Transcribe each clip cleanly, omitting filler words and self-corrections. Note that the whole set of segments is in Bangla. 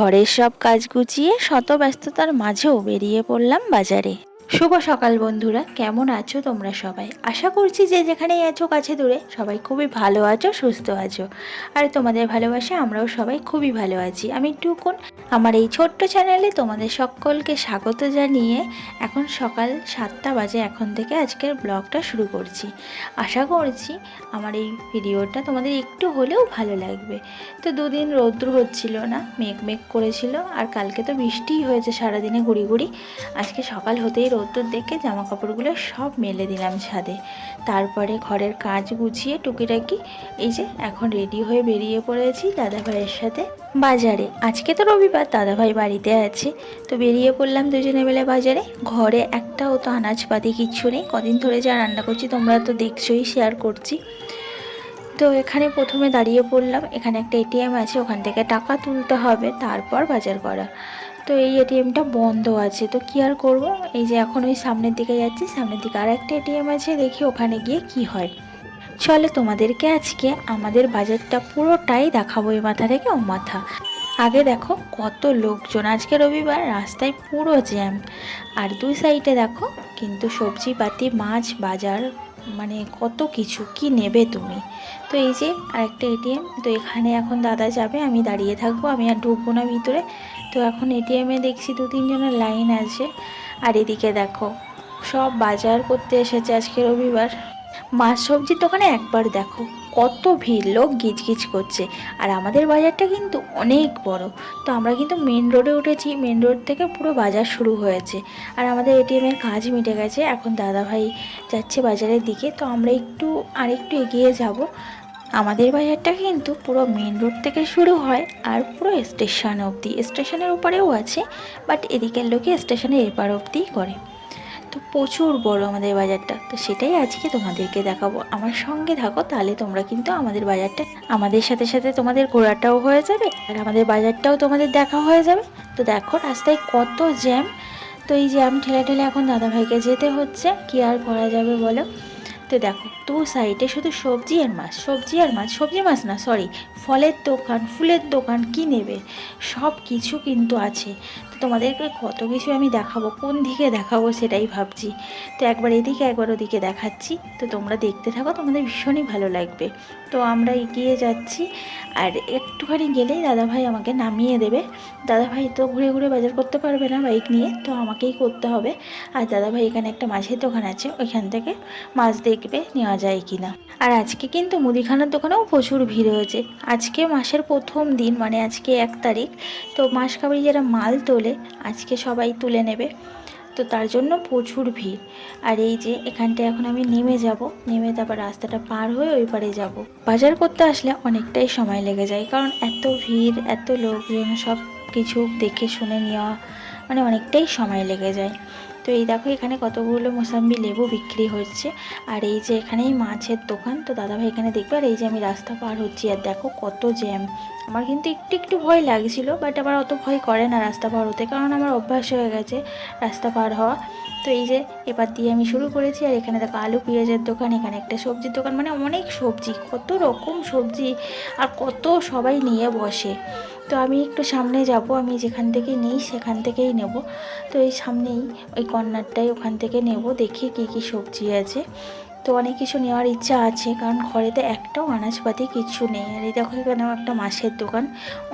ঘরের সব কাজ গুছিয়ে শত ব্যস্ততার মাঝেও বেরিয়ে পড়লাম বাজারে। শুভ সকাল বন্ধুরা, কেমন আছো তোমরা সবাই? আশা করছি যে যেখানেই আছো কাছে দূরে সবাই খুবই ভালো আছো, সুস্থ আছো। আর তোমাদের ভালোবাসা আমরাও সবাই খুবই ভালো আছি। আমি টুকুন, আমার এই ছোট্ট চ্যানেলে তোমাদের সকলকে স্বাগত জানিয়ে এখন সকাল 7টা বাজে, এখন থেকে আজকের ব্লগটা শুরু করছি। আশা করছি আমার এই ভিডিওটা তোমাদের একটু হলেও ভালো লাগবে। তো দুদিন রৌদ্র হচ্ছিল না, মেঘ মেঘ করেছিল, আর কালকে তো বৃষ্টিই হয়েছে সারাদিনে গুড়ি গুড়ি। আজকে সকাল হতেই রৌদ্র দেখে জামা কাপড়গুলো সব মেলে দিলাম ছাদে। তারপরে ঘরের কাজ গুছিয়ে টুকিটাকি এই যে এখন রেডি হয়ে বেরিয়ে পড়েছি দাদাভাইয়ের সাথে বাজারে। আজকে তো রবিবার, দাদাভাই বাড়িতে আছে, তো বেরিয়ে পড়লাম দুজনে মিলে বাজারে। ঘরে একটাও তো আনাজপাতি কিচ্ছু নেই, কদিন ধরে যা রান্না করছি তোমরা তো দেখছোই, শেয়ার করছি। তো এখানে প্রথমে দাঁড়িয়ে পড়লাম, এখানে একটা এটিএম আছে, ওখান থেকে টাকা তুলতে হবে তারপর বাজার করা। তো এই এটিএমটা বন্ধ আছে, তো কি আর করব, এই যে এখন ওই সামনের দিকে যাচ্ছি, সামনের দিকে আর একটা এটিএম আছে, দেখি ওখানে গিয়ে কি হয়। চলো তোমাদেরকে আজকে আমাদের বাজারটা পুরোটাই দেখাবো, এই মাথা থেকে ও মাথা। আগে দেখো কত লোকজন, আজকে রবিবার, রাস্তায় পুরো জ্যাম। আর দুই সাইডে দেখো কিন্তু সবজিপাতি, মাছ, বাজার, মানে কত কিছু, কি নেবে তুমি। তো এই যে আরেকটা এটিএম, তো এখানে এখন দাদা যাবে, আমি দাঁড়িয়ে থাকবো, আমি আর ঢুকবো না ভিতরে। তো এখন এটিএমে দেখছি 2-3 জনের লাইন আছে। আর এদিকে দেখো সব বাজার করতে এসেছে, আজকে রবিবার। মাছ সবজির দোকানে একবার দেখো কত ভিড়, লোক গিজগিজ করছে। আর আমাদের বাজারটা কিন্তু অনেক বড়। তো আমরা কিন্তু মেন রোডে উঠেছি, মেন রোড থেকে পুরো বাজার শুরু হয়েছে। আর আমাদের এটিএমের কাজ মিটে গেছে, এখন দাদাভাই যাচ্ছে বাজারের দিকে, তো আমরা আরেকটু এগিয়ে যাব। আমাদের বাজারটা কিন্তু পুরো মেন রোড থেকে শুরু হয় আর পুরো স্টেশন অবধি, স্টেশনের উপরেও আছে, বাট এদিকের লোকে স্টেশনের এপার অবধিই করে। তো প্রচুর বড় আমাদের বাজারটা, তো সেটাই আজকে তোমাদেরকে দেখাবো। আমার সঙ্গে থাকো, তাহলে তোমরা কিন্তু আমাদের বাজারটা, আমাদের সাথে সাথে তোমাদের ঘোরাটাও হয়ে যাবে আর আমাদের বাজারটাও তোমাদের দেখা হয়ে যাবে। তো দেখো রাস্তায় কত জ্যাম, তো এই জ্যাম ঠেলে ঠেলে এখন দাদাভাইকে যেতে হচ্ছে, কি আর করা যাবে বলো। তো দেখো দু সাইডে শুধু সবজি আর মাছ, সবজি আর মাছ, সবজি মাছ না সরি, ফলের দোকান, ফুলের দোকান, কি নেবে সব কিছু কিন্তু আছে। তো তোমাদেরকে কত কিছু আমি দেখাবো, কোন দিকে দেখাবো সেটাই ভাবছি। তো একবার এদিকে একবার ওদিকে দেখাচ্ছি, তো তোমরা দেখতে থাকো, তোমাদের ভীষণই ভালো লাগবে। তো আমরা এগিয়ে যাচ্ছি, আর একটুখানি গেলেই দাদাভাই আমাকে নামিয়ে দেবে। দাদাভাই তো ঘুরে ঘুরে বাজার করতে পারবে না বাইক নিয়ে, তো আমাকেই করতে হবে। আর দাদাভাই এখানে একটা মাছের দোকান আছে, ওইখান থেকে মাছ দেখবে নেওয়া যায় কি না। আর আজকে কিন্তু মুদিখানার দোকানেও প্রচুর ভিড় হয়েছে। আজকে মাসের প্রথম দিন, মানে আজকে 1 তারিখ, তো মাসকাবারি যারা মাল তোলে আজকে সবাই তুলে নেবে, তো তার জন্য প্রচুর ভিড়। আর এই যে এখানটায় এখন আমি নেমে যাব, নেমে তারপর রাস্তাটা পার হয়ে ওই পারে যাব। বাজার করতে আসলে অনেকটাই সময় লেগে যায়, কারণ এত ভিড়, এত লোকজন, সব কিছু দেখে শুনে নেওয়া মানে অনেকটাই সময় লেগে যায়। তো এই দেখো এখানে কতগুলো মোসাম্বি লেবু বিক্রি হচ্ছে। আর এই যে এখানেই মাছের দোকান, তো দাদাভাই এখানে দেখবে। আর এই যে আমি রাস্তা পার হচ্ছি, আর দেখো কত জ্যাম। আমার কিন্তু একটু একটু ভয় লাগছিল, বাট আবার অত ভয় করে না রাস্তা পার হতে, কারণ আমার অভ্যাস হয়ে গেছে রাস্তা পার হওয়া। তো এই যে এবার দিয়ে আমি শুরু করেছি, আর এখানে দেখো আলু পেঁয়াজের দোকান, এখানে একটা সবজির দোকান, মানে অনেক সবজি, কত রকম সবজি, আর কত সবাই নিয়ে বসে। তো আমি একটু সামনে যাব, আমি যেখান থেকে নিই সেখান থেকেই নেব। তো এই সামনেই ওই কর্নারটাই, ওখান থেকে নেব, দেখি কি কি সবজি আছে। তো অনেক কিছু নেওয়ার ইচ্ছা আছে, কারণ ঘরেতে একটাও আনাজপাতি কিছু নেই। আর এই দেখো এখানেও একটা মাছের দোকান,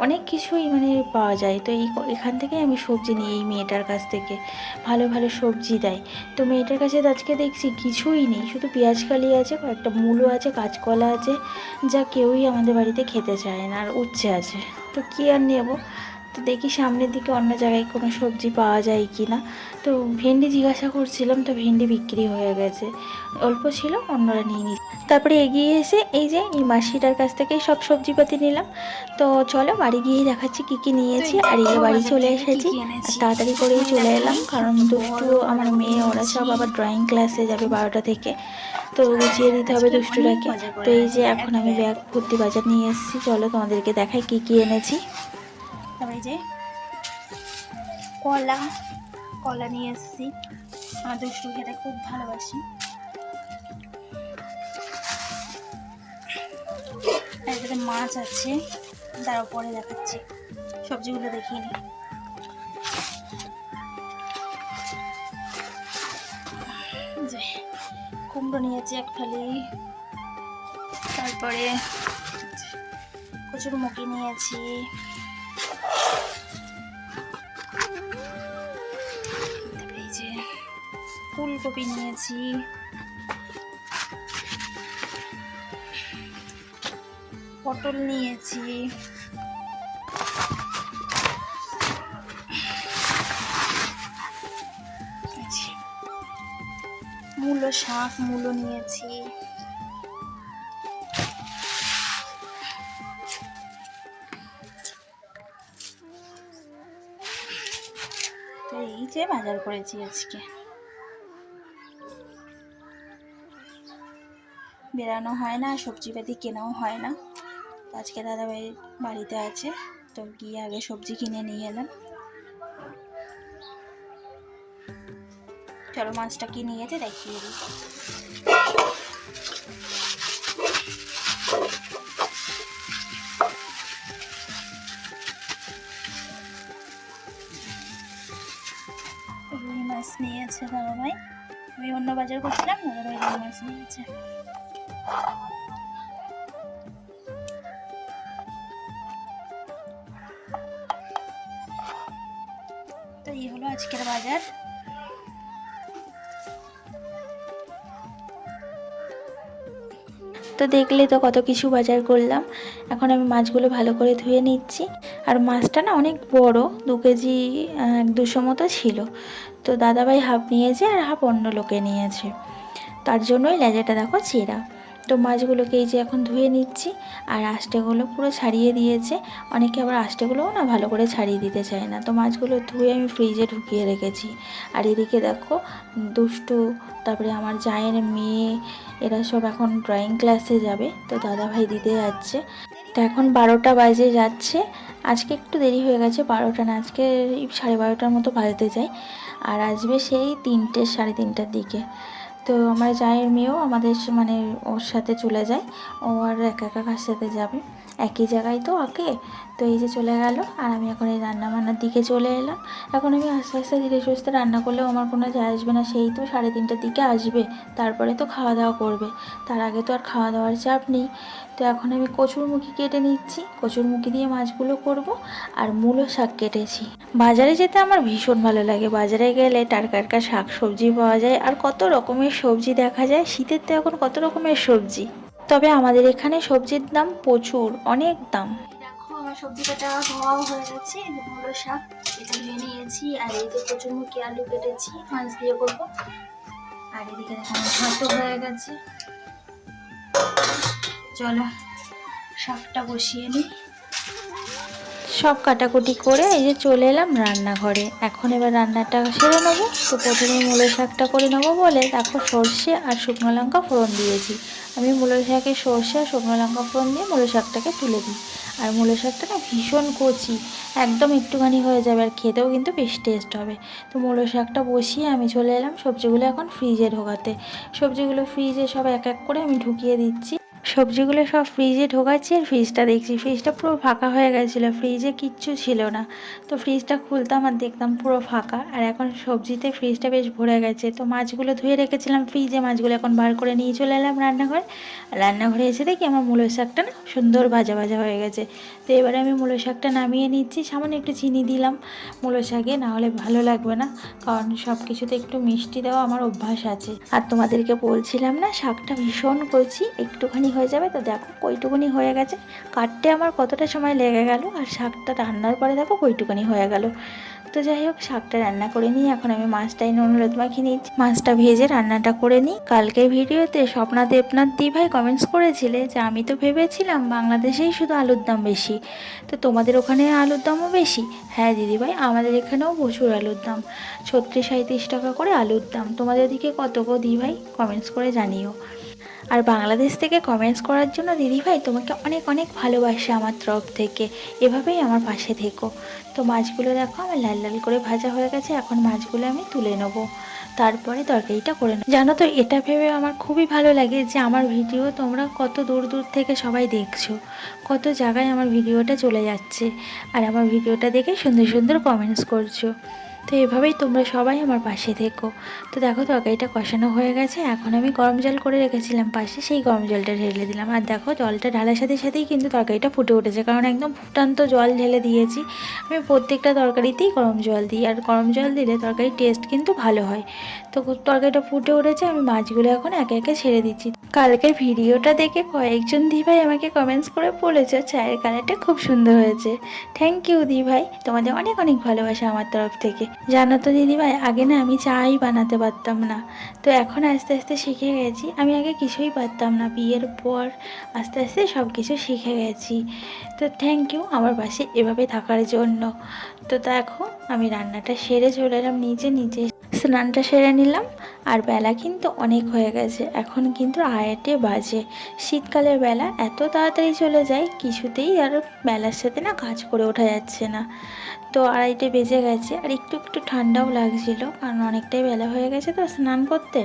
অনেক কিছুই মানে পাওয়া যায়। তো এখান থেকেই আমি সবজি নিই, এই মেয়েটার কাছ থেকে ভালো ভালো সবজি দেয়। তো মেয়েটার কাছে আজকে দেখছি কিছুই নেই, শুধু পেঁয়াজকালি আছে, কয়েকটা মূলো আছে, কাঁচকলা আছে, যা কেউই আমাদের বাড়িতে খেতে চায় না, আর উচ্ছে আছে। তো কী আর নেব, তো দেখি সামনের দিকে অন্য জায়গায় কোনো সবজি পাওয়া যায় কি না। তো ভেন্ডি জিজ্ঞাসা করছিলাম, তো ভেন্ডি বিক্রি হয়ে গেছে, অল্প ছিল, অন্যরা নিয়ে নিচ্ছে। তারপরে এগিয়ে এসে এই যে এই মাসিটার কাছ থেকেই সব সবজিপাতি নিলাম। তো চলো বাড়ি গিয়েই দেখাচ্ছি কী কী নিয়েছি। আর এই বাড়ি চলে এসেছি, আর তাড়াতাড়ি করেই চলে এলাম, কারণ দুষ্টু আমার মেয়ে, ওরা সব আবার ড্রয়িং ক্লাসে যাবে 12টা থেকে, তো গুছিয়ে দিতে হবে দুষ্টুটাকে। তো এই যে এখন আমি ব্যাগ ভর্তি বাজার নিয়ে এসেছি, চলো তোমাদেরকে দেখাই কী কী এনেছি। তারপরে যে কলা কলা নিয়ে এসেছি, আমার দুষ্টু খেতে খুব ভালোবাসি। আর এটাতে মাছ আছে, তার উপরে দেখাচ্ছি, সবজিগুলো দেখিয়ে নিই। যে কুমড়ো নিয়েছি 1 ফালি, তারপরে কচুরমুখী নিয়েছি, তারপরে এই যে ফুলকপি নিয়েছি, পটল নিয়েছি, মূলো শাক, মূলো নিয়েছি, তো এই যে বাজার করেছি আজকে। বেরানো হয় না, সবজিপাতি কেনাও হয় না। আজকে দাদাভাই বাড়িতে আছে, তো গিয়ে আগে সবজি কিনে নিয়ে এলাম। চলো মাছটা কি নিয়েছে দেখিয়ে দিই। রুই মাছ নিয়েছে দাদাভাই, আমি অন্য বাজার করছিলাম, দাদাভাই রুই মাছ নিয়েছে। তো এই হলো আজকের বাজার। তো দেখলে তো কত কিছু বাজার করলাম। এখন আমি মাছগুলো ভালো করে ধুয়ে নিচ্ছি। আর মাছটা না অনেক বড়, 2 কেজি 200 মতো ছিল। তো দাদাভাই হাফ নিয়েছে আর হাফ অন্য লোকে নিয়েছে, তার জন্যই লেজাটা দেখো ছেঁড়া। তো মাছগুলোকে এই যে এখন ধুয়ে নিচ্ছি। আর আঁশটেগুলো পুরো ছাড়িয়ে দিয়েছে। অনেকে আবার আঁশটেগুলোও না ভালো করে ছাড়িয়ে দিতে চায় না। তো মাছগুলো ধুয়ে আমি ফ্রিজে ঢুকিয়ে রেখেছি। আর এদিকে দেখো দুষ্টু, তারপরে আমার জায়ের মেয়ে, এরা সব এখন ড্রয়িং ক্লাসে যাবে, তো দাদাভাই দিতে যাচ্ছে। তো এখন 12টা বাজে যাচ্ছে। আজকে একটু দেরি হয়ে গেছে, 12টা না, আজকে 12:30টার মতো বাজতে যায়। আর আসবে সেই 3টে 3:30টার দিকে। তো আমার জায়ের মেয়েও আমাদের মানে ওর সাথে চলে যায়, ও আর একা একা কার সাথে যাবে, একই জায়গায় তো আঁকে। তো এই যে চলে গেল, আর আমি এখন এই রান্নাবান্নার দিকে চলে এলাম। এখন আমি আস্তে আস্তে ধীরে সুস্থে রান্না করলেও আমার কোনো যায় আসবে না, সেই তো 3:30টার দিকে আসবে, তারপরে তো খাওয়া দাওয়া করবে, তার আগে তো আর খাওয়া দাওয়ার চাপ নেই। তো এখন আমি কচুরমুখী কেটে নিচ্ছি, কচুরমুখী দিয়ে মাছগুলো করব। আর মূলো শাক কেটেছি। বাজারে যেতে আমার ভীষণ ভালো লাগে। বাজারে গেলে টাটকা শাক সবজি পাওয়া যায়, আর কত রকমের সবজি দেখা যায়। শীতের তো এখন কত রকমের সবজি, তবে আমাদের এখানে সবজির দাম প্রচুর, অনেক দাম। দেখো আমার সবজি কাটা ধোয়াও হয়ে গেছে, মূলো শাক এটা ধুয়ে নিয়েছি, আর এই যে কচুরমুখী আলু কেটেছি মাছ দিয়ে করবো। আর এদিকে দেখো আমার ভাতও হয়ে গেছে। চলো শাকটা বসিয়ে নিই। সব কাটাকুটি করে এই যে চলে এলাম রান্নাঘরে। এখন এবার রান্নাটা সেরে নেবো। তো প্রথমে মূলো শাকটা করে নেবো বলে দেখো সর্ষে আর শুকনো লঙ্কা ফোড়ন দিয়েছি। আমি মূলো শাকে সর্ষে আর শুকনো লঙ্কা ফোড়ন দিয়ে মূলো শাকটাকে তুলে দিই। আর মূলো শাকটা না ভীষণ কচি, একদম একটুখানি হয়ে যাবে, আর খেতেও কিন্তু বেশ টেস্ট হবে। তো মূলো শাকটা বসিয়ে আমি চলে এলাম সবজিগুলো এখন ফ্রিজে ঢোকাতে। সবজিগুলো ফ্রিজে সব এক এক করে আমি ঢুকিয়ে দিচ্ছি। সবজিগুলো সব ফ্রিজে ঢোকাচ্ছি, আর ফ্রিজটা দেখছি, ফ্রিজটা পুরো ফাঁকা হয়ে গেছিলো, ফ্রিজে কিচ্ছু ছিল না। তো ফ্রিজটা খুলতাম আর দেখতাম পুরো ফাঁকা। আর এখন সবজিতে ফ্রিজটা বেশ ভরে গেছে। তো মাছগুলো ধুয়ে রেখেছিলাম ফ্রিজে, মাছগুলো এখন বার করে নিয়ে চলে এলাম রান্নাঘরে। রান্নাঘরে এসে দেখি আমার মূলো শাকটা না সুন্দর ভাজা ভাজা হয়ে গেছে। তো এবারে আমি মূলো শাকটা নামিয়ে নিচ্ছি। সামান্য একটু চিনি দিলাম মূলো শাকে, নাহলে ভালো লাগবে না, কারণ সব কিছুতে একটু মিষ্টি দেওয়া আমার অভ্যাস আছে। আর তোমাদেরকে বলছিলাম না শাকটা ভীষণ কচি, একটুখানি হয়ে যাবে। তো দেখো কইটুকুনি হয়ে গেছে, কাটতে আমার কতটা সময় লেগে গেল, আর শাকটা রান্নার পরে দেখো কইটুকুনি হয়ে গেল। তো যাই হোক, শাকটা রান্না করে নিই। এখন আমি মাছটাই নুন হলুদ মাখিয়ে নিচ্ছি, মাছটা ভেজে রান্নাটা করে নিই। কালকের ভিডিওতে স্বপ্না দেবনাথ দি ভাই কমেন্টস করেছিলে যে আমি তো ভেবেছিলাম বাংলাদেশেই শুধু আলুর দাম বেশি, তো তোমাদের ওখানে আলুর দামও বেশি? হ্যাঁ দিদিভাই, আমাদের এখানেও প্রচুর আলুর দাম, 36-37 টাকা করে আলুর দাম। তোমাদের দিকে কত গো দিভাই? কমেন্টস করে জানিও। আর বাংলাদেশ থেকে কমেন্টস করার জন্য দিদিভাই তোমাকে অনেক অনেক ভালোবাসা আমার তরফ থেকে, এভাবেই আমার পাশে থেকো। তো মাছগুলো দেখো আমার লাল লাল করে ভাজা হয়ে গেছে, এখন মাছগুলো আমি তুলে নেবো, তারপরে তরকারিটা করে নেব। জানো তো, এটা ভেবে আমার খুবই ভালো লাগে যে আমার ভিডিও তোমরা কত দূর দূর থেকে সবাই দেখছো, কত জায়গায় আমার ভিডিওটা চলে যাচ্ছে, আর আমার ভিডিওটা দেখে সুন্দর সুন্দর কমেন্টস করছো। তো এভাবেই তোমরা সবাই আমার পাশে থেকো। তো দেখো তরকারিটা কষানো হয়ে গেছে, এখন আমি গরম জল করে রেখেছিলাম পাশে, সেই গরম জলটা ঢেলে দিলাম। আর দেখো জলটা ঢালার সাথে সাথেই কিন্তু তরকারিটা ফুটে উঠেছে, কারণ একদম ফুটান্ত জল ঢেলে দিয়েছি। আমি প্রত্যেকটা তরকারিতেই গরম জল দিই, আর গরম জল দিলে তরকারির টেস্ট কিন্তু ভালো হয়। তো তরকারিটা ফুটে উঠেছে, আমি মাছগুলো এখন একে একে ছেড়ে দিচ্ছি। কালকের ভিডিওটা দেখে কয়েকজন দিভাই আমাকে কমেন্টস করে বলেছে চায়ের কালারটা খুব সুন্দর হয়েছে। থ্যাংক ইউ দিভাই, তোমাদের অনেক অনেক ভালোবাসা আমার তরফ থেকে। জানো তো দিদিভাই, আগে না আমি চাই বানাতে পারতাম না, তো এখন আস্তে আস্তে শিখে গেছি। আমি আগে কিছুই পারতাম না, বিয়ের পর আস্তে আস্তে সব কিছু শিখে গেছি। তো থ্যাংক ইউ আমার পাশে এভাবে থাকার জন্য। তো দেখো আমি রান্নাটা সেরে চলে এলাম নিজে নিজে, স্নানটা সেরে নিলাম। আর বেলা কিন্তু অনেক হয়ে গেছে, এখন কিন্তু 2:30 বাজে। শীতকালের বেলা এত তাড়াতাড়ি চলে যায়, কিছুতেই আর বেলার সাথে না কাজ করে ওঠা যাচ্ছে না। তো 2:30 বেজে গেছে, আর একটু একটু ঠান্ডাও লাগছিল, কারণ অনেকটাই বেলা হয়ে গেছে তো স্নান করতে।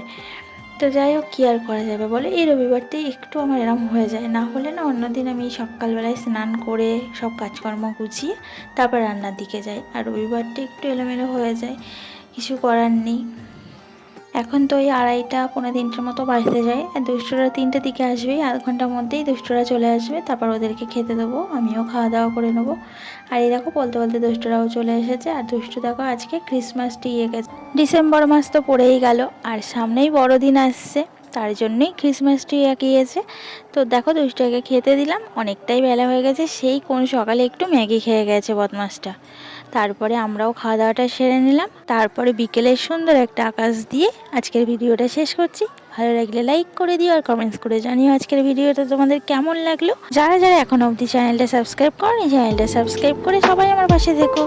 তো যাই হোক, কী আর করা যাবে বলে, এই রবিবারটাই একটু আমার এরম হয়ে যায়, না হলে না অন্যদিন আমি সকালবেলায় স্নান করে সব কাজকর্ম গুছিয়ে তারপর রান্নার দিকে যাই, আর রবিবারটা একটু এলোমেলো হয়ে যায়, কিছু করার নেই। এখন তো ওই 2:30 পৌনে 3টের মতো বাজতে যায়, আর দুষ্টরা 3টের দিকে আসবেই, আধ ঘন্টার মধ্যেই দুষ্টরা চলে আসবে, তারপর ওদেরকে খেতে দেবো, আমিও খাওয়া দাওয়া করে নেবো। আর এই দেখো বলতে বলতে দুষ্টরাও চলে এসেছে। আর দুষ্টু দেখো আজকে ক্রিসমাস ট্রি এঁকেছে, ডিসেম্বর মাস তো পড়েই গেল, আর সামনেই বড়দিন আসছে, তার জন্যই ক্রিসমাস ট্রি এঁকিয়েছে। তো দেখো দুষ্টুকে খেতে দিলাম, অনেকটাই বেলা হয়ে গেছে, সেই কোন সকালে একটু ম্যাগি খেয়ে গেছে বদমাসটা। তারপরে আমরাও খাওয়া দাওয়াটা সেরে নিলাম, তারপরে বিকেলের সুন্দর একটা আকাশ দিয়ে আজকের ভিডিওটা শেষ করছি। ভালো লাগলে লাইক করে দিও, আর কমেন্টস করে জানিও আজকের ভিডিওটা তোমাদের কেমন লাগলো। যারা যারা এখনো অবধি চ্যানেলটা সাবস্ক্রাইব করনি, চ্যানেলটা সাবস্ক্রাইব করে সবাই আমার পাশে থেকো।